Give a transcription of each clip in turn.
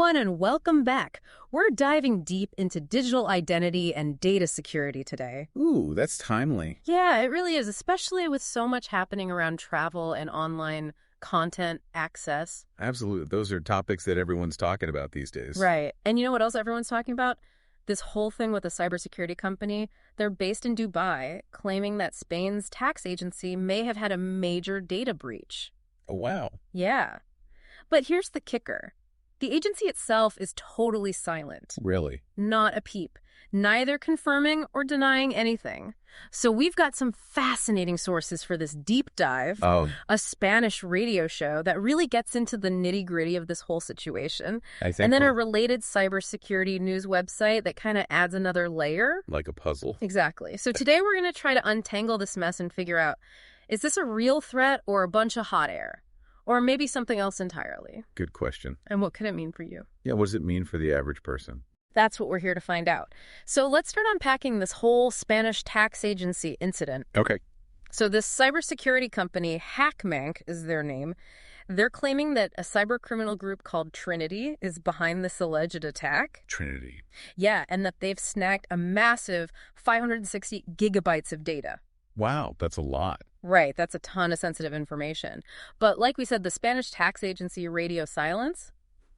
everyone, and welcome back. We're diving deep into digital identity and data security today. Ooh, that's timely. Yeah, it really is, especially with so much happening around travel and online content access. Absolutely. Those are topics that everyone's talking about these days. Right. And you know what else everyone's talking about? This whole thing with a cybersecurity company. They're based in Dubai, claiming that Spain's tax agency may have had a major data breach. Oh, wow. Yeah. But here's the kicker. The agency itself is totally silent. Really? Not a peep. Neither confirming or denying anything. So we've got some fascinating sources for this deep dive. Oh. A Spanish radio show that really gets into the nitty-gritty of this whole situation. And then a related cybersecurity news website that kind of adds another layer. Like a puzzle. Exactly. So today we're going to try to untangle this mess and figure out, is this a real threat or a bunch of hot air? Or maybe something else entirely. Good question. And what could it mean for you? Yeah, what does it mean for the average person? That's what we're here to find out. So let's start unpacking this whole Spanish tax agency incident. Okay. So this cybersecurity company, Hackmank is their name. They're claiming that a cybercriminal group called Trinity is behind this alleged attack. Trinity. Yeah, and that they've snagged a massive 560 gigabytes of data. Wow, that's a lot. Right, that's a ton of sensitive information. But like we said, the Spanish tax agency radio silence.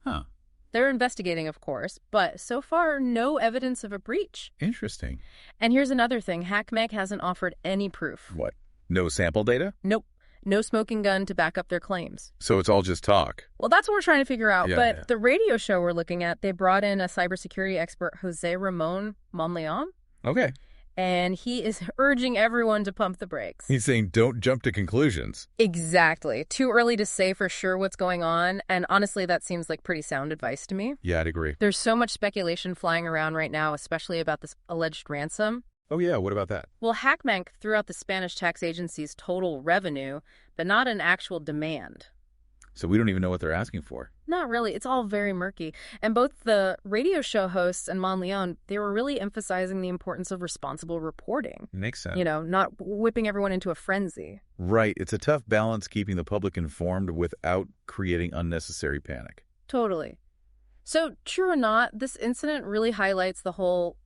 Huh. They're investigating, of course, but so far, no evidence of a breach. Interesting. And here's another thing. Hackmank hasn't offered any proof. What? No sample data? Nope. No smoking gun to back up their claims. So it's all just talk? Well, that's what we're trying to figure out. Yeah. The radio show we're looking at, they brought in a cybersecurity expert, Jose Ramon Monleon. Okay. And he is urging everyone to pump the brakes. He's saying don't jump to conclusions. Exactly. Too early to say for sure what's going on. And honestly, that seems like pretty sound advice to me. Yeah, I'd agree. There's so much speculation flying around right now, especially about this alleged ransom. Oh, yeah. What about that? Well, Hackmank threw out the Spanish tax agency's total revenue, but not an actual demand. So we don't even know what they're asking for. Not really. It's all very murky. And both the radio show hosts and Monleon, they were really emphasizing the importance of responsible reporting. Makes sense. You know, not whipping everyone into a frenzy. Right. It's a tough balance keeping the public informed without creating unnecessary panic. Totally. So, true or not, this incident really highlights the whole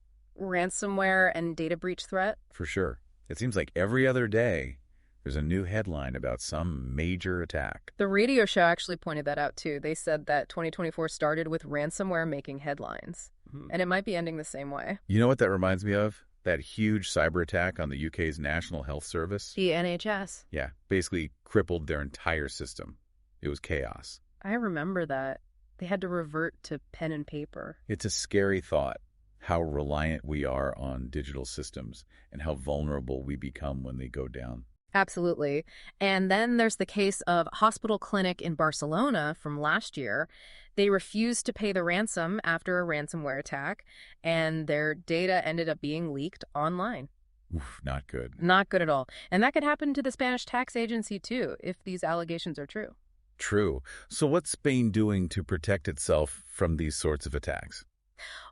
ransomware and data breach threat. For sure. It seems like every other day, there's a new headline about some major attack. The radio show actually pointed that out, too. They said that 2024 started with ransomware making headlines. And it might be ending the same way. You know what that reminds me of? That huge cyber attack on the UK's National Health Service. The NHS. Yeah, basically crippled their entire system. It was chaos. I remember that. They had to revert to pen and paper. It's a scary thought, how reliant we are on digital systems and how vulnerable we become when they go down. Absolutely. And then there's the case of a hospital clinic in Barcelona from last year. They refused to pay the ransom after a ransomware attack, and their data ended up being leaked online. Oof, not good. Not good at all. And that could happen to the Spanish tax agency, too, if these allegations are true. True. So what's Spain doing to protect itself from these sorts of attacks?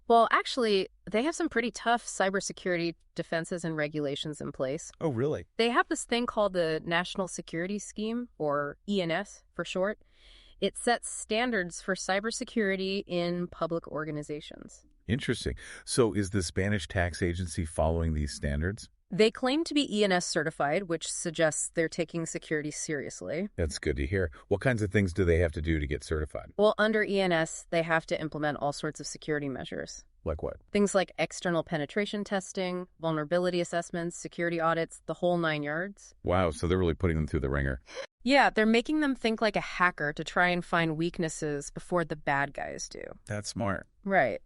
Well, actually, they have some pretty tough cybersecurity defenses and regulations in place. Oh, really? They have this thing called the National Security Scheme, or ENS for short. It sets standards for cybersecurity in public organizations. Interesting. So is the Spanish tax agency following these standards? They claim to be ENS certified, which suggests they're taking security seriously. That's good to hear. What kinds of things do they have to do to get certified? Well, under ENS, they have to implement all sorts of security measures. Like what? Things like external penetration testing, vulnerability assessments, security audits, the whole 9 yards. Wow, so they're really putting them through the ringer. Yeah, they're making them think like a hacker to try and find weaknesses before the bad guys do. That's smart. Right.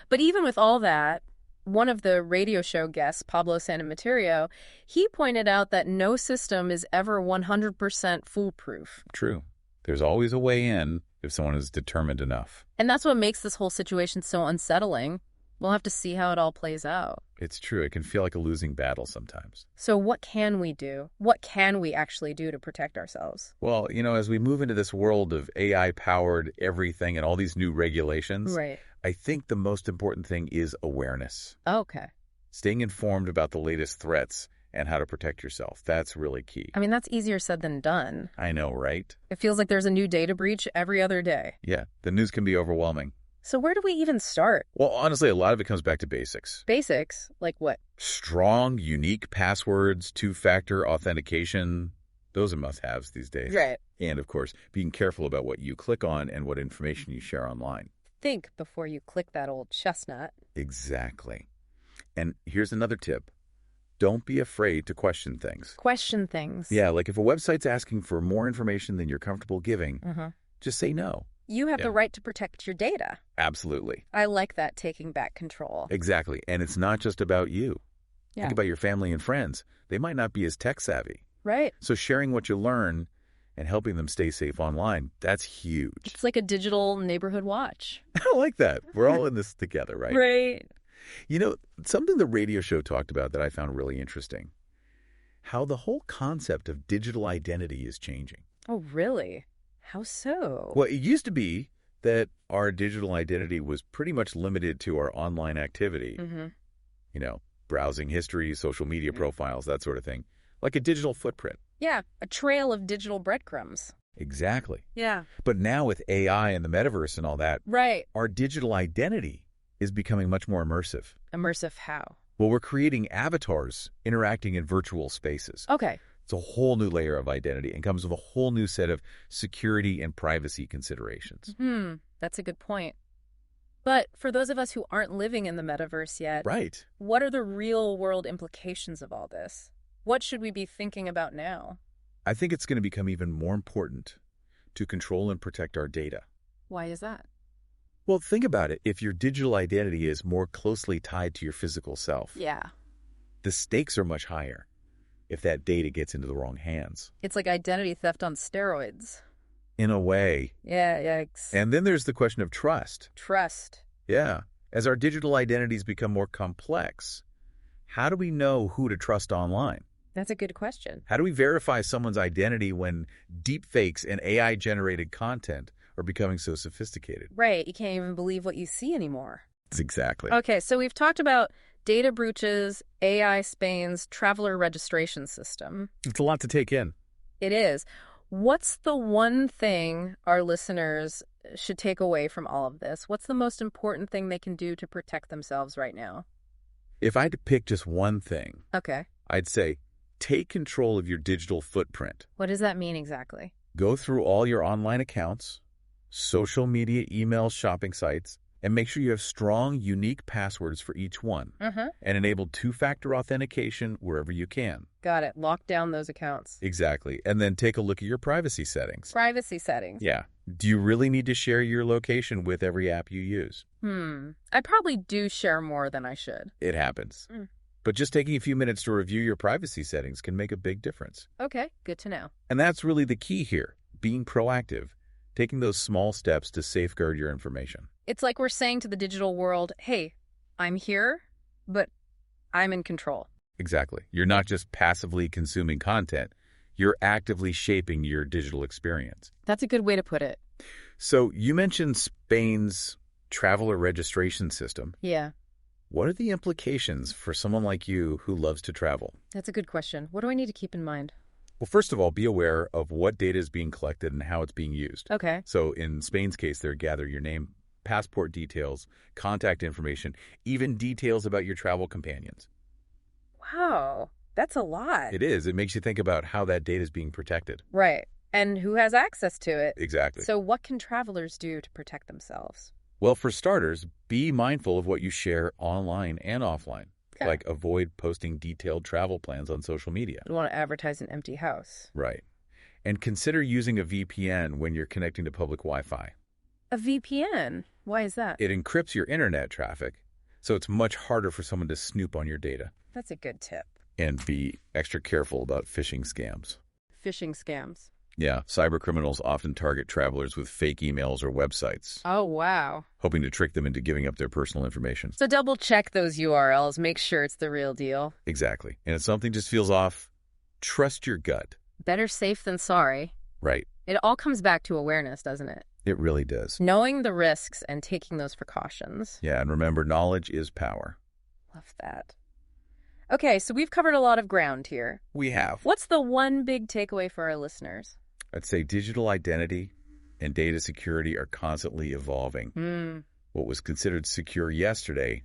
But even with all that, one of the radio show guests, Pablo Santamaterio, he pointed out that no system is ever 100% foolproof. True. There's always a way in if someone is determined enough. And that's what makes this whole situation so unsettling. We'll have to see how it all plays out. It's true. It can feel like a losing battle sometimes. So what can we do? What can we actually do to protect ourselves? Well, as we move into this world of AI-powered everything and all these new regulations, Right. I think the most important thing is awareness. Okay. Staying informed about the latest threats and how to protect yourself. That's really key. I mean, that's easier said than done. I know, right? It feels like there's a new data breach every other day. Yeah, the news can be overwhelming. So where do we even start? Well, honestly, a lot of it comes back to basics. Basics? Like what? Strong, unique passwords, two-factor authentication. Those are must-haves these days. Right. And, of course, being careful about what you click on and what information you share online. Think before you click that old chestnut. Exactly. And here's another tip. Don't be afraid to question things. Question things. Yeah, like if a website's asking for more information than you're comfortable giving, just say no. You have the right to protect your data. Absolutely. I like that, taking back control. Exactly. And it's not just about you. Yeah. Think about your family and friends. They might not be as tech savvy. Right. So sharing what you learn and helping them stay safe online, that's huge. It's like a digital neighborhood watch. I like that. We're all in this together, right? Right. You know, something the radio show talked about that I found really interesting, how the whole concept of digital identity is changing. Oh, really? How so? Well, it used to be that our digital identity was pretty much limited to our online activity. You know, browsing history, social media profiles, that sort of thing. Like a digital footprint. Yeah, a trail of digital breadcrumbs. Exactly. Yeah. But now with AI and the metaverse and all that, Right. our digital identity is becoming much more immersive. Immersive how? Well, we're creating avatars interacting in virtual spaces. Okay. It's a whole new layer of identity and comes with a whole new set of security and privacy considerations. That's a good point. But for those of us who aren't living in the metaverse yet, Right. what are the real-world implications of all this? What should we be thinking about now? I think it's going to become even more important to control and protect our data. Why is that? Well, think about it. If your digital identity is more closely tied to your physical self, Yeah. the stakes are much higher if that data gets into the wrong hands. It's like identity theft on steroids. In a way. Yeah, yikes. And then there's the question of trust. Trust. Yeah. As our digital identities become more complex, how do we know who to trust online? That's a good question. How do we verify someone's identity when deepfakes and AI-generated content are becoming so sophisticated? Right. You can't even believe what you see anymore. Exactly. Okay, so we've talked about data breaches, AI Spain's traveler registration system. It's a lot to take in. It is. What's the one thing our listeners should take away from all of this? What's the most important thing they can do to protect themselves right now? If I had to pick just one thing, Okay. I'd say take control of your digital footprint. What does that mean exactly? Go through all your online accounts, social media, emails, shopping sites, and make sure you have strong, unique passwords for each one. And enable two-factor authentication wherever you can. Got it. Lock down those accounts. Exactly. And then take a look at your privacy settings. Privacy settings. Yeah. Do you really need to share your location with every app you use? I probably do share more than I should. It happens. But just taking a few minutes to review your privacy settings can make a big difference. Okay, good to know. And that's really the key here, being proactive, taking those small steps to safeguard your information. It's like we're saying to the digital world, hey, I'm here, but I'm in control. Exactly. You're not just passively consuming content. You're actively shaping your digital experience. That's a good way to put it. So you mentioned Spain's traveler registration system. Yeah. What are the implications for someone like you who loves to travel? That's a good question. What do I need to keep in mind? Well, first of all, be aware of what data is being collected and how it's being used. Okay. So in Spain's case, they're gather your name, passport details, contact information, even details about your travel companions. Wow, that's a lot. It is. It makes you think about how that data is being protected. Right. And who has access to it? Exactly. So what can travelers do to protect themselves? Well, for starters, be mindful of what you share online and offline. Okay. Like avoid posting detailed travel plans on social media. You want to advertise an empty house. Right. And consider using a VPN when you're connecting to public Wi-Fi. A VPN? Why is that? It encrypts your internet traffic, so it's much harder for someone to snoop on your data. That's a good tip. And be extra careful about phishing scams. Phishing scams. Yeah, cybercriminals often target travelers with fake emails or websites, Oh, wow. hoping to trick them into giving up their personal information. So double check those URLs. Make sure it's the real deal. Exactly. And if something just feels off, trust your gut. Better safe than sorry. Right. It all comes back to awareness, doesn't it? It really does. Knowing the risks and taking those precautions. Yeah, and remember, knowledge is power. Love that. Okay, so we've covered a lot of ground here. We have. What's the one big takeaway for our listeners? I'd say digital identity and data security are constantly evolving. What was considered secure yesterday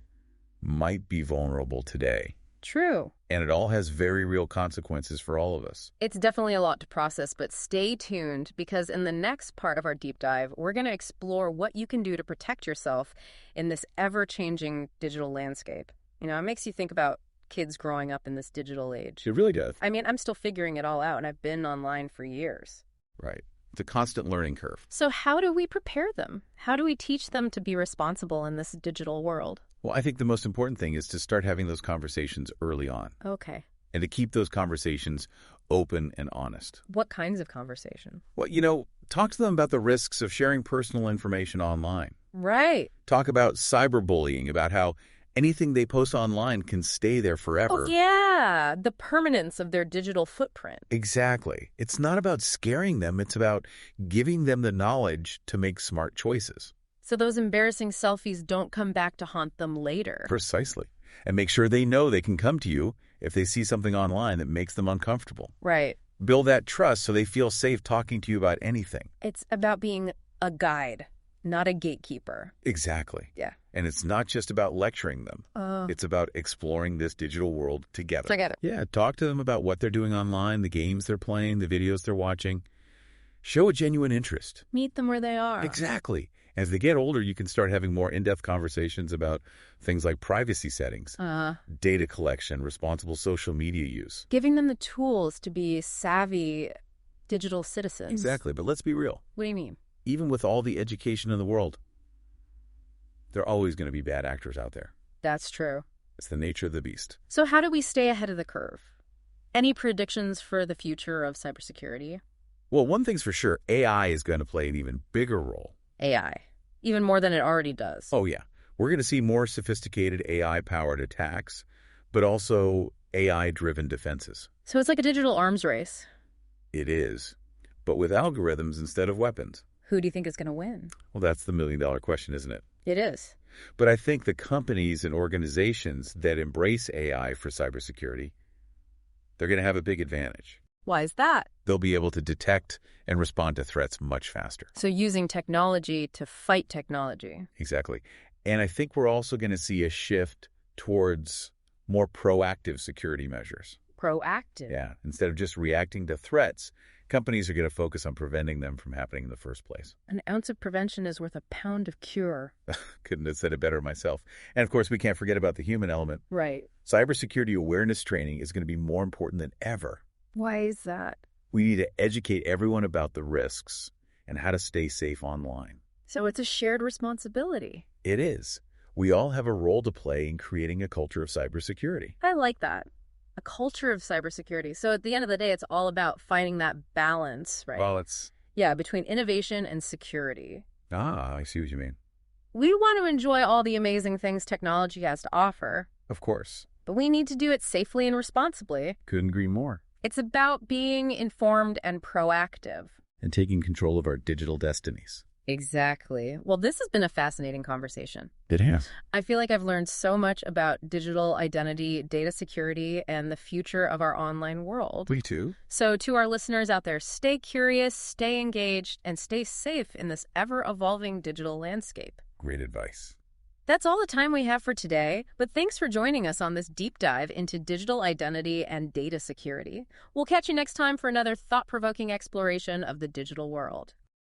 might be vulnerable today. True. And it all has very real consequences for all of us. It's definitely a lot to process, but stay tuned because in the next part of our deep dive, we're going to explore what you can do to protect yourself in this ever-changing digital landscape. You know, it makes you think about kids growing up in this digital age. It really does. I mean, I'm still figuring it all out, and I've been online for years. Right. It's a constant learning curve. So how do we prepare them? How do we teach them to be responsible in this digital world? Well, I think the most important thing is to start having those conversations early on. Okay. And to keep those conversations open and honest. What kinds of conversation? Well, talk to them about the risks of sharing personal information online. Right. Talk about cyberbullying, about how anything they post online can stay there forever. Oh, yeah. The permanence of their digital footprint. Exactly. It's not about scaring them. It's about giving them the knowledge to make smart choices. So those embarrassing selfies don't come back to haunt them later. Precisely. And make sure they know they can come to you if they see something online that makes them uncomfortable. Right. Build that trust so they feel safe talking to you about anything. It's about being a guide, not a gatekeeper. Exactly. Yeah. And it's not just about lecturing them. It's about exploring this digital world together. Yeah, talk to them about what they're doing online, the games they're playing, the videos they're watching. Show a genuine interest. Meet them where they are. Exactly. As they get older, you can start having more in-depth conversations about things like privacy settings, data collection, responsible social media use. Giving them the tools to be savvy digital citizens. Exactly. But let's be real. What do you mean? Even with all the education in the world, there are always going to be bad actors out there. That's true. It's the nature of the beast. So how do we stay ahead of the curve? Any predictions for the future of cybersecurity? Well, one thing's for sure, AI is going to play an even bigger role. AI. Even more than it already does. Oh, yeah. We're going to see more sophisticated AI-powered attacks, but also AI-driven defenses. So it's like a digital arms race. It is, but with algorithms instead of weapons. Who do you think is going to win? Well, that's the million-dollar question, isn't it? It is. But I think the companies and organizations that embrace AI for cybersecurity, they're going to have a big advantage. Why is that? They'll be able to detect and respond to threats much faster. So using technology to fight technology. Exactly. And I think we're also going to see a shift towards more proactive security measures. Proactive? Yeah. Instead of just reacting to threats, companies are going to focus on preventing them from happening in the first place. An ounce of prevention is worth a pound of cure. Couldn't have said it better myself. And of course, we can't forget about the human element. Right. Cybersecurity awareness training is going to be more important than ever. Why is that? We need to educate everyone about the risks and how to stay safe online. So it's a shared responsibility. It is. We all have a role to play in creating a culture of cybersecurity. I like that. A culture of cybersecurity. So at the end of the day, it's all about finding that balance, right? Well, it's... Yeah, between innovation and security. I see what you mean. We want to enjoy all the amazing things technology has to offer. Of course. But we need to do it safely and responsibly. Couldn't agree more. It's about being informed and proactive. And taking control of our digital destinies. Exactly. Well, this has been a fascinating conversation. It has. I feel like I've learned so much about digital identity, data security, and the future of our online world. Me too. So to our listeners out there, stay curious, stay engaged, and stay safe in this ever-evolving digital landscape. Great advice. That's all the time we have for today, but thanks for joining us on this deep dive into digital identity and data security. We'll catch you next time for another thought-provoking exploration of the digital world.